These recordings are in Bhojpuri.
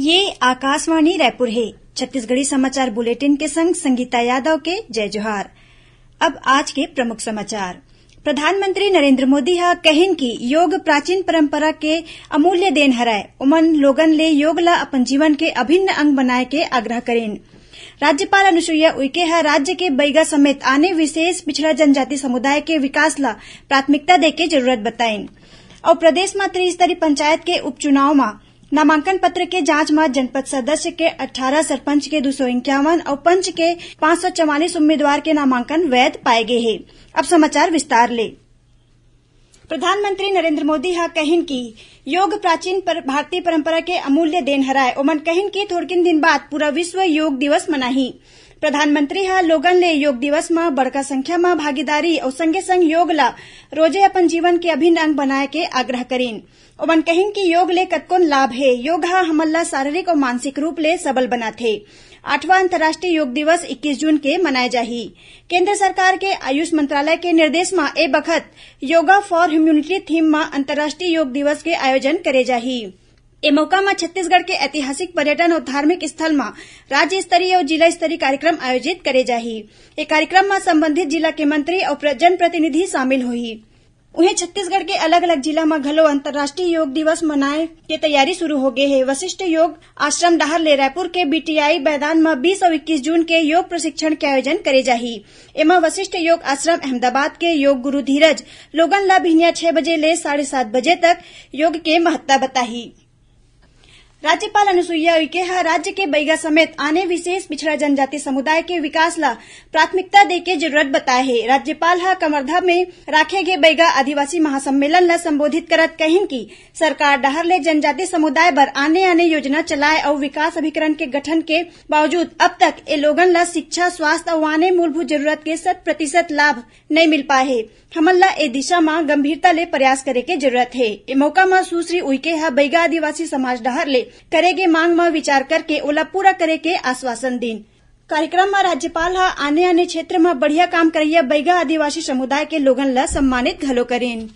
ये आकाशवाणी रायपुर है। छत्तीसगढ़ी समाचार बुलेटिन के संग संगीता यादव के जय जोहार। अब आज के प्रमुख समाचार। प्रधानमंत्री नरेंद्र मोदी ह कहिन कि योग प्राचीन परंपरा के अमूल्य देन हरय। ओमन लोगन ले योग ला अपन जीवन के अभिन्न अंग बनाए के आग्रह करेन। राज्यपाल अनुसुईया उइके ह राज्य के बइगा समेत आने विशेष पिछड़ा जनजाति समुदाय के विकास ला प्राथमिकता देके जरूरत बताइन। और प्रदेश में त्रिस्तरीय पंचायत के उपचुनाव में नामांकन पत्र के जांच में जनपद सदस्य के 18, सरपंच के 251 और पंच के 544 उम्मीदवार के नामांकन वैध पाए गए हैं। अब समाचार विस्तार ले। प्रधानमंत्री नरेंद्र मोदी हा कहिन कि योग प्राचीन भारतीय परंपरा के अमूल्य देन हराय। ओमन कहिन कि थोड़किन दिन बाद पूरा विश्व योग दिवस मनाही। प्रधानमंत्री हा लोगन ले योग दिवस में बड़का संख्या में भागीदारी और संगे संग योग ला रोजे अपन जीवन के अभिन्न अंग बनाए के आग्रह करेन। ओमन कहिन कि योग ले कतकोन लाभ है। योग हा हमन ला शारीरिक और मानसिक रूप ले सबल बनाथे। 8वां अंतर्राष्ट्रीय योग दिवस 21 जून के मनाए जाही। केंद्र सरकार के आयुष मंत्रालय के निर्देश में ए बखत योगा फॉर ह्यूमैनिटी थीम में अंतर्राष्ट्रीय योग दिवस के आयोजन करे जाही। ए मौका में छत्तीसगढ़ के ऐतिहासिक पर्यटन और धार्मिक स्थल में राज्य स्तरीय और जिला स्तरीय कार्यक्रम आयोजित करे जाही। ए कार्यक्रम में संबंधित जिला के मंत्री और जनप्रतिनिधि शामिल होही। उन्हें छत्तीसगढ़ के अलग अलग जिला में घलो अंतर्राष्ट्रीय योग दिवस मनाए के तैयारी शुरू हो गए है। वशिष्ठ योग आश्रम डाहर ले रायपुर के बीटीआई मैदान में 20 और 21 जून के योग प्रशिक्षण के आयोजन करे जाही। एमा वशिष्ठ योग आश्रम अहमदाबाद के योग गुरु धीरज लोगन ला भिनिया 6 बजे ले 7:30 बजे तक योग के महत्ता बताही। राज्यपाल अनुसुईया उइके हा राज्य के बइगा समेत आने विशेष पिछड़ा जनजाति समुदाय के विकास ला प्राथमिकता देके जरूरत बताए है। राज्यपाल हा कमरधा में राखे गे बइगा आदिवासी महासम्मेलन ला संबोधित करत कहिन कि सरकार डाहर ले जनजाति समुदाय बर आने योजना चलाए और विकास अभिकरण के गठन के बावजूद अब तक ए लोगन ला शिक्षा, स्वास्थ्य और आने मूलभूत जरूरत के 100% लाभ नहीं मिल पाए है। हमन ला ए दिशा में गंभीरता ले प्रयास करे के जरूरत है। ए मौका में सुश्री उइके हा बइगा आदिवासी समाज डाहर ले करेगे मांग में विचार करके ओला पूरा करे के आश्वासन दीन। कार्यक्रम में राज्यपाल हा आने क्षेत्र में बढ़िया काम करैया बइगा आदिवासी समुदाय के लोगन ला सम्मानित घलो करेन।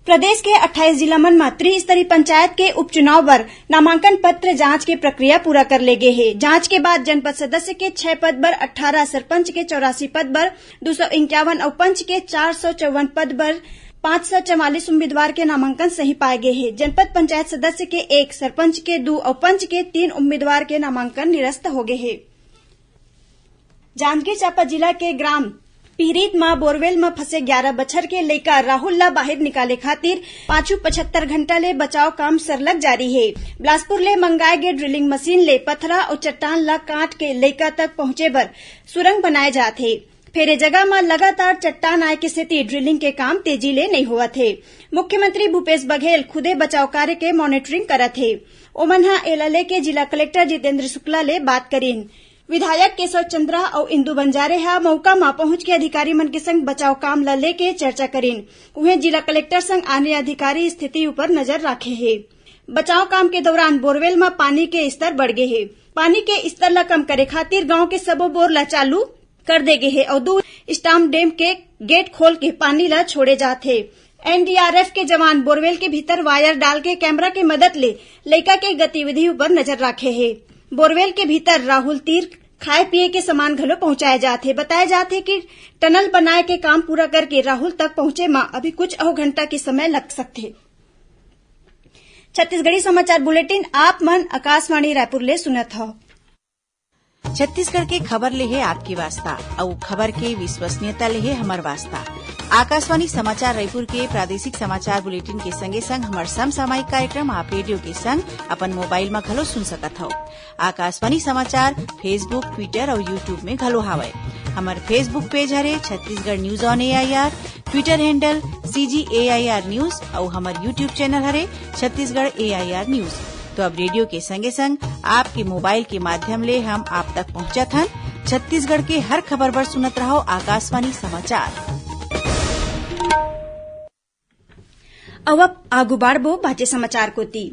प्रदेश के 28 जिला मन में त्रिस्तरीय पंचायत के उपचुनाव बर नामांकन पत्र जांच के प्रक्रिया पूरा कर ले गए है। जांच के बाद जनपद सदस्य के 6 पद बर 18, सरपंच के 84 पद बर 251 और पंच के 454 पद बर 544 उम्मीदवार के नामांकन सही पाए गए हैं। जनपद पंचायत सदस्य के 1, सरपंच के 2 और पंच के 3 उम्मीदवार के नामांकन निरस्त हो गए हैं। जांजगीर चांपा जिला के ग्राम पिहरीत में बोरवेल में फंसे 11 बछर के लइका राहुल ला बाहर निकाले खातिर 75 घंटा ले बचाव काम सरलग जारी है। बिलासपुर ले मंगाए गए ड्रिलिंग मशीन ले पथरा और चट्टान ला काट के लइका तक पहुंचे बर सुरंग बनाए जाते। फेरे जगह में लगातार चट्टान आए के सेती ड्रिलिंग के काम तेजी ले नहीं हुआ थे। मुख्यमंत्री भूपेश बघेल खुदे बचाव कार्य के मॉनिटरिंग करत थे। ओमन हा एला लेके जिला कलेक्टर जितेंद्र शुक्ला ले बात करीन। विधायक केशव चंद्रा और इंदू बंजारे हा मौका में पहुंच के अधिकारी मन के संग बचाव काम ला लेके चर्चा करीन। उन्हें जिला कलेक्टर संग आने अधिकारी स्थिति ऊपर नजर रखे है। बचाव काम के दौरान बोरवेल में पानी के स्तर बढ़ गए है। पानी के स्तर ला कम करे खातिर गांव के सबो बोर ला चालू कर दे गए है और 2 स्टाम्प डैम के गेट खोल के पानी ला छोड़े जाते। एनडीआरएफ के जवान बोरवेल के भीतर वायर डाल के कैमरा के मदद ले लइका के गतिविधि पर नजर रखे है। बोरवेल के भीतर राहुल तीर खाए पिए के सामान घलो पहुंचाए जाते। बताए जाते कि टनल बनाए के काम पूरा करके राहुल तक पहुंचे में अभी कुछ और घंटा के समय लग सकते। छत्तीसगढ़ी समाचार बुलेटिन आप मन आकाशवाणी रायपुर ले सुनत हो। छत्तीसगढ़ के खबर ले है आपकी वास्ता और खबर के विश्वसनीयता ले है हमार वास्ता। आकाशवाणी समाचार रायपुर के प्रादेशिक समाचार बुलेटिन के संगे संग हमार समसामयिक कार्यक्रम आप रेडियो के संग अपन मोबाइल में घलो सुन सकत हो। आकाशवाणी समाचार फेसबुक, ट्विटर और यूट्यूब में घलो हावय। हमार फेसबुक पेज हरे Chhattisgarh news on AIR, Twitter handle CGAIR news और हमार यूट्यूब चैनल हरे छत्तीसगढ़ AIR न्यूज। तो अब रेडियो के संगे संग आपके मोबाइल के माध्यम ले हम आप तक पहुंचत हन। छत्तीसगढ़ के हर खबर पर सुनत रहो आकाशवाणी समाचार। अब आगू बाढ़बो बाचे समाचार कोती।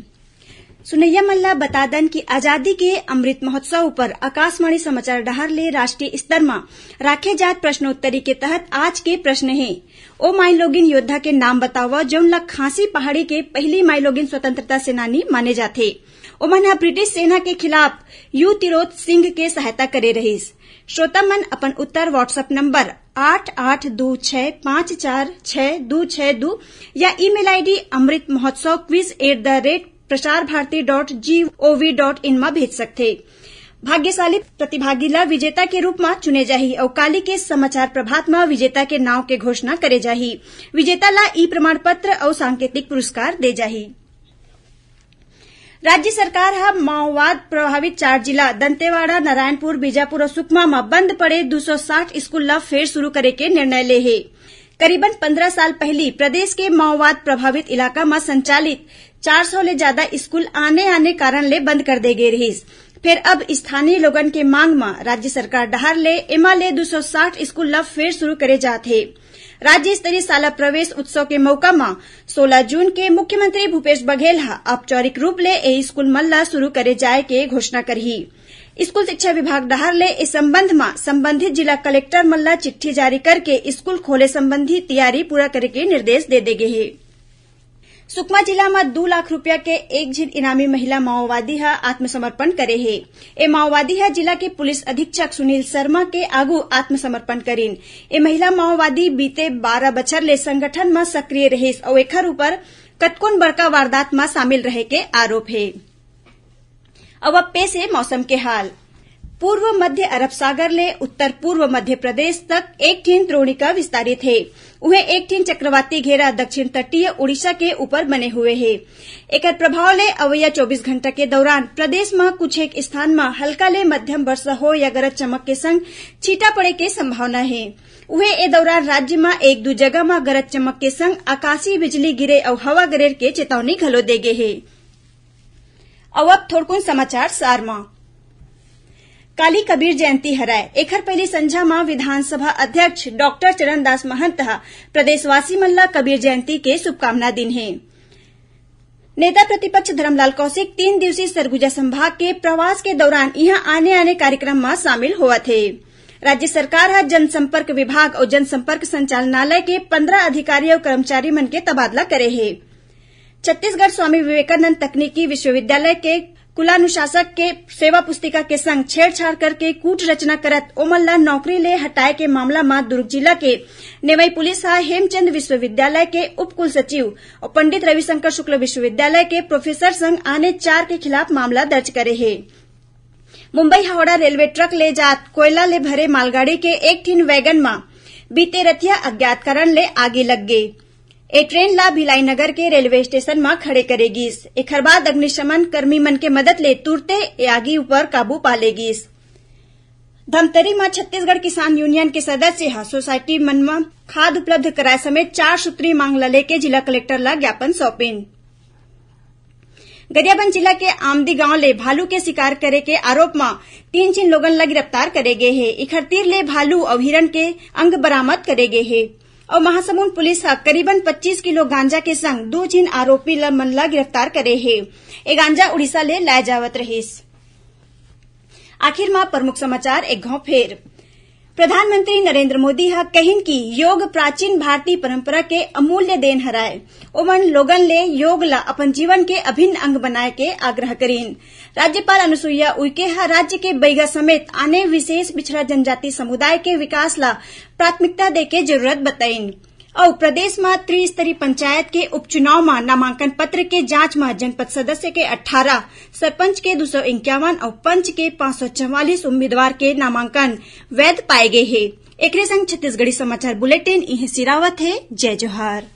सुनैया मल्ला बता दन कि आजादी के अमृत महोत्सव पर आकाशवाणी समाचार डाहर ले राष्ट्रीय स्तर में राखे जात प्रश्नोत्तरी के तहत आज के प्रश्न है। ओ माइलोगिन योद्धा के नाम बतावा जौन ला खासी पहाड़ी के पहली माइलोगिन स्वतंत्रता सेनानी माने जाथे। ओमन ह ब्रिटिश सेना के खिलाफ युद्ध तिरोध सिंह के सहायता करे रहिस। श्रोता मन अपन उत्तर व्हाट्सएप नंबर 8826546262 या ईमेल आईडी amritmahotsav@prasarbharati.gov.in में भेज सकथे। भाग्यशाली प्रतिभागी ला विजेता के रूप में चुने जाही और काली के समाचार प्रभात में विजेता के नाव के घोषणा करे जाही। विजेता ला ई प्रमाण पत्र और सांकेतिक पुरस्कार दे जाही। राज्य सरकार हा माओवाद प्रभावित 4 जिला दंतेवाड़ा, नारायणपुर, बीजापुर और सुकमा में बंद पड़े 260 स्कूल ला फेर शुरू करे के निर्णय ले हे। करीबन 15 साल पहले प्रदेश के माओवाद प्रभावित इलाका में संचालित 400 ले ज्यादा स्कूल आने कारण ले बंद कर दे गए रहिस। फिर अब स्थानीय लोगन के मांग में राज्य सरकार डहार ले एमा ले 260 स्कूल ला फेर शुरू करे जात हे। राज्य स्तरीय शाला प्रवेश उत्सव के मौका में 16 जून के मुख्यमंत्री भूपेश बघेल हा औपचारिक रूप ले ए स्कूल मन ला शुरू करे जाए के घोषणा करही। स्कूल शिक्षा विभाग डहार ले इस संबंध में संबंधित जिला कलेक्टर मन ला चिट्ठी जारी करके स्कूल खोले संबंधी तैयारी पूरा करे के निर्देश दे देगे हे। सुकमा जिला में 2 लाख रुपया के एक झिन इनामी महिला माओवादी हा आत्मसमर्पण करे हे। ए माओवादी हा जिला के पुलिस अधीक्षक सुनील शर्मा के आगू आत्मसमर्पण करीन। ए महिला माओवादी बीते 12 बछर ले संगठन में सक्रिय रहिस और एखर ऊपर कतकोन बड़का वारदात में शामिल रहे के आरोप है। अब पेश है मौसम के हाल। पूर्व मध्य अरब सागर ले उत्तर पूर्व मध्य प्रदेश तक एक ठीन द्रोणिका विस्तारित है। उहे एक ठीन चक्रवाती घेरा दक्षिण तटीय उड़ीसा के ऊपर बने हुए है। एकर प्रभाव ले अवैया 24 घंटा के दौरान प्रदेश में कुछ एक स्थान में हल्का ले मध्यम वर्षा हो या गरज चमक के संग छींटा पड़े के संभावना है। उहे ए दौरान राज्य में 1-2 जगह में गरज चमक के संग आकाशीय बिजली गिरे और हवा गरेर के चेतावनी घलो देगे है। अब थोड़कुन समाचार सार में। काली कबीर जयंती हराय एखर पहले संझा में विधानसभा अध्यक्ष डॉक्टर चरणदास महंत प्रदेशवासी मन ला कबीर जयंती के शुभकामना दिन है। नेता प्रतिपक्ष धर्मलाल कौशिक 3 दिवसीय सरगुजा संभाग के प्रवास के दौरान यहां आने कार्यक्रम में शामिल हुआ थे। राज्य सरकार जनसंपर्क विभाग और जनसंपर्क संचालनालय के 15 अधिकारी और कर्मचारी मन के तबादला करे है। छत्तीसगढ़ स्वामी विवेकानंद तकनीकी विश्वविद्यालय के कुलानुशासक के सेवा पुस्तिका के संग छेड़छाड़ करके कूट रचना करत ओमन ला नौकरी ले हटाए के मामला में दुर्ग जिला के नेवई पुलिस हेमचंद विश्वविद्यालय के उप कुल सचिव और पंडित रविशंकर शुक्ल विश्वविद्यालय के प्रोफेसर संग आने 4 के खिलाफ मामला दर्ज करे है। मुंबई हावड़ा रेलवे ट्रक ले जात कोयला ले भरे मालगाड़ी के एक ठीन वैगन में बीते रतिया अज्ञात कारण ले आगे लग गई। ए ट्रेन ला भिलाई नगर के रेलवे स्टेशन में खड़े करेगीस। एखर बाद अग्निशमन कर्मी मन के मदद ले तुरते ए आगी ऊपर काबू पा लेगीस। धमतरी में छत्तीसगढ़ किसान यूनियन के सदस्य सोसाइटी मन में खाद उपलब्ध कराए समेत 4 सूत्रीय मांग ला लेके जिला कलेक्टर ला ज्ञापन सौंपिन। गरियाबंद जिला के आमदी गांव ले भालू के शिकार करे के आरोप में 3 जिन लोगन ला गिरफ्तार करे गे है। इखर तीर ले भालू और हिरण के अंग बरामद करे गे है और महासमुंद पुलिस करीबन 25 किलो गांजा के संग 2 जिन आरोपी मन ला गिरफ्तार करे है। ए गांजा उड़ीसा ले लाए जावत रहिस। आखिर में प्रमुख समाचार एक घाव फेर। प्रधानमंत्री नरेंद्र मोदी कहिन की योग प्राचीन भारतीय परंपरा के अमूल्य देन हराय। ओमन लोगन ले योग ला अपन जीवन के अभिन्न अंग बनाए के आग्रह करीन। राज्यपाल अनुसुईया उइके राज्य के बैगा समेत आने विशेष पिछड़ा जनजाति समुदाय के विकास ला प्राथमिकता देके जरूरत बताइन। और प्रदेश में त्रिस्तरीय पंचायत के उपचुनाव में नामांकन पत्र के जांच में जनपद सदस्य के 18, सरपंच के 251 और पंच के 544 उम्मीदवार के नामांकन वैध पाए गए हैं। एकरे संग छत्तीसगढ़ी समाचार बुलेटिन इहे सिरावत है। जय जोहार।